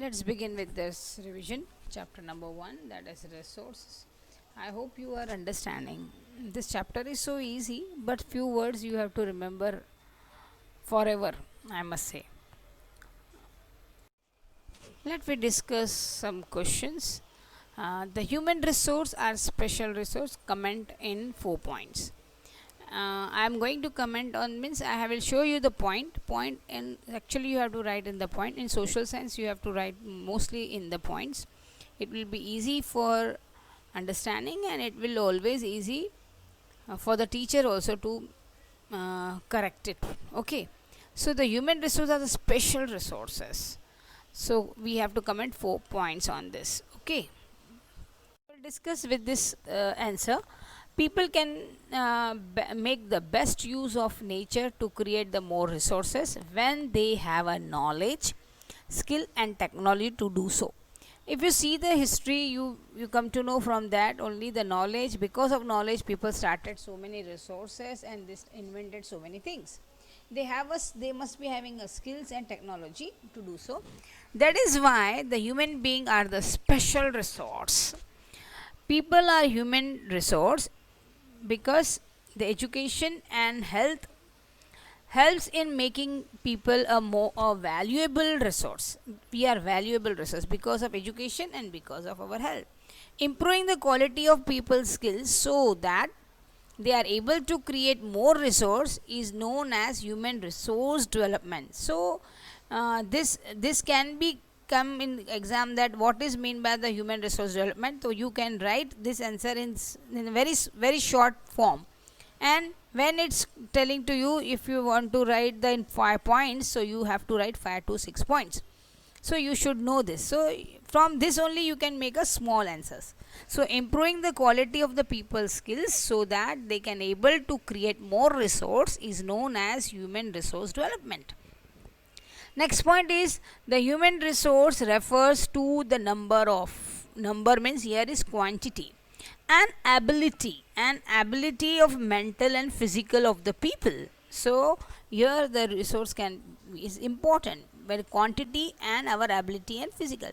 Let's begin with this revision. Chapter number 1, that is resources. I hope you are understanding. This chapter is so easy, but few words you have to remember forever, I must say. Let me discuss some questions. The human resource are special resource. Comment in 4 points. I am going to comment on means I will show you the point, and actually you have to write in the point. In social science you have to write mostly in the points. It will be easy for understanding, and it will always easy for the teacher also to correct it. Okay, so the human resources are the special resources, so we have to comment 4 points on this. Okay, we'll discuss with this answer. People can make the best use of nature to create the more resources when they have a knowledge, skill and technology to do so. If you see the history, you come to know from that only the knowledge. Because of knowledge, people started so many resources and this invented so many things. They must be having a skills and technology to do so. That is why the human being are the special resource. People are human resource because the education and health helps in making people a valuable resource. We are valuable resource because of education and because of our health. Improving the quality of people's skills so that they are able to create more resource is known as human resource development. So this can be come in exam, that what is mean by the human resource development. So you can write this answer in very short form, and when it's telling to you, if you want to write the in 5 points, so you have to write 5 to 6 points. So you should know this. So from this only you can make a small answers. So improving the quality of the people's skills so that they can able to create more resource is known as human resource development. Next point is the human resource refers to the number means here is quantity and ability of mental and physical of the people. So here the resource is important, but quantity and our ability and physical.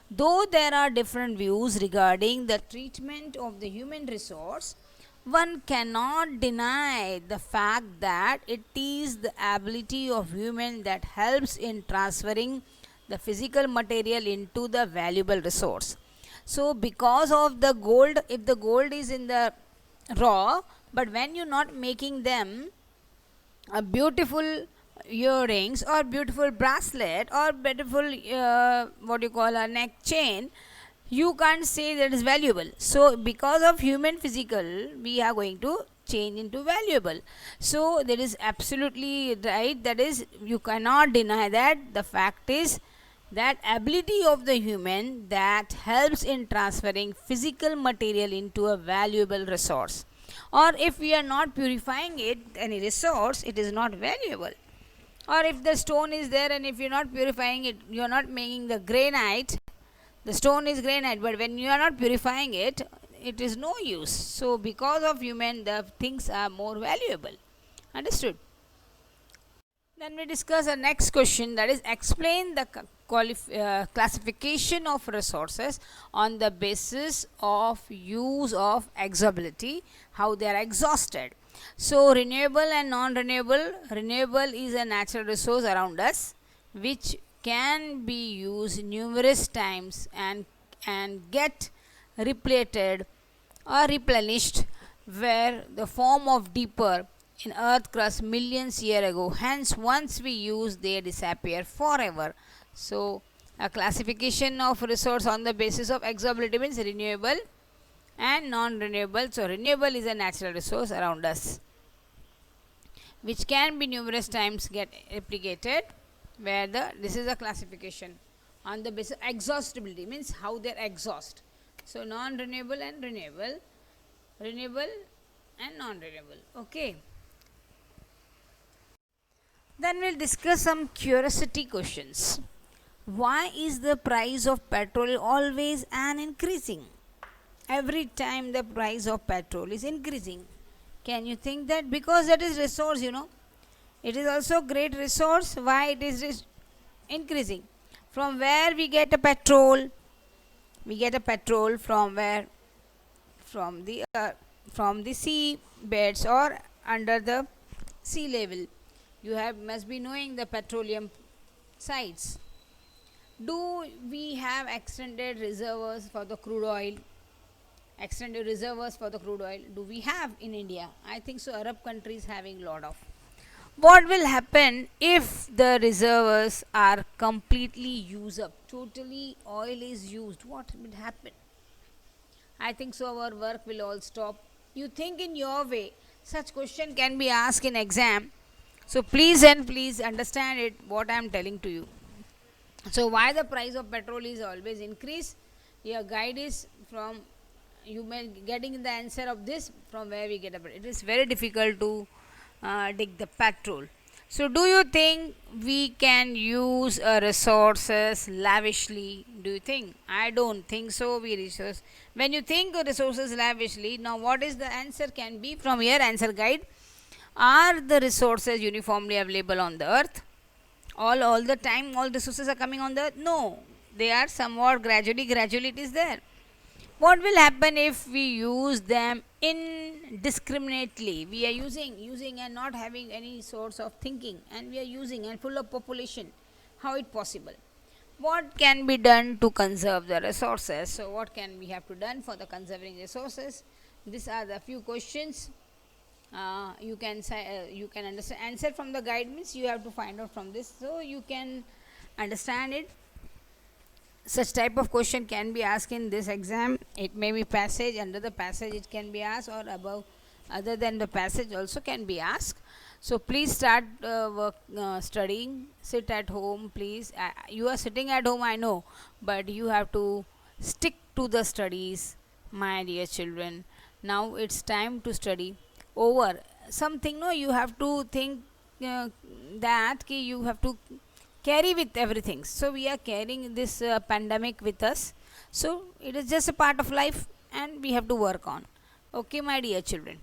Though there are different views regarding the treatment of the human resource, one cannot deny the fact that it is the ability of human that helps in transferring the physical material into the valuable resource. So because of the gold, if the gold is in the raw, but when you're not making them a beautiful earrings or beautiful bracelet or beautiful what you call a neck chain, you can't say that is valuable. So because of human physical, we are going to change into valuable. So that is absolutely right. That is, you cannot deny that. The fact is that ability of the human that helps in transferring physical material into a valuable resource. Or if we are not purifying it, any resource, it is not valuable. Or if the stone is there and if you are not purifying it, you are not making the granite, the stone is granite, but when you are not purifying it, it is no use. So because of human, the things are more valuable. Understood? Then we discuss the next question, that is explain the classification of resources on the basis of use of exhaustibility, how they are exhausted. So renewable and non-renewable. Renewable is a natural resource around us which can be used numerous times and get repleted or replenished where the form of deeper in earth crust millions years ago. Hence once we use, they disappear forever. So a classification of resource on the basis of exhaustibility means renewable and non-renewable. So renewable is a natural resource around us which can be numerous times get replicated, where this is a classification on the basis of exhaustibility means how they are exhaust. So non-renewable and renewable, renewable and non-renewable. Okay. Then we'll discuss some curiosity questions. Why is the price of petrol always increasing? Every time the price of petrol is increasing. Can you think that? Because that is resource, it is also great resource. Why it is increasing? From where we get a petrol? We get a petrol from where? From the sea beds or under the sea level. You have must be knowing the petroleum sites. Do we have extended reservoirs for the crude oil? Extended reservoirs for the crude oil do we have in India? I think so. Arab countries having lot of. What will happen if the reservoirs are completely used up? Totally oil is used. What will happen? I think so. Our work will all stop. You think in your way. Such question can be asked in exam. So please and please understand it. What I am telling to you. So why the price of petrol is always increase? Your guide is from you may getting the answer of this from where we get it. It is very difficult to dig the petrol. So do you think we can use resources lavishly? Do you think? I don't think so. We resource when you think of resources lavishly. Now what is the answer can be from here answer guide? Are the resources uniformly available on the earth? All the time all resources are coming on the earth? No, they are somewhat gradually it is there. What will happen if we use them indiscriminately? We are using and not having any source of thinking, and we are using and full of population. How it possible? What can be done to conserve the resources? So what can we have to done for the conserving resources? These are the few questions. You can say, you can understand answer from the guide means you have to find out from this, so you can understand it. Such type of question can be asked in this exam. It may be passage, under the passage it can be asked, or above other than the passage also can be asked. So please start studying. Sit at home please. You are sitting at home, I know, but you have to stick to the studies, my dear children. Now it's time to study over something. No, you have to think that you have to carry with everything. So we are carrying this pandemic with us. So it is just a part of life and we have to work on. Okay, my dear children.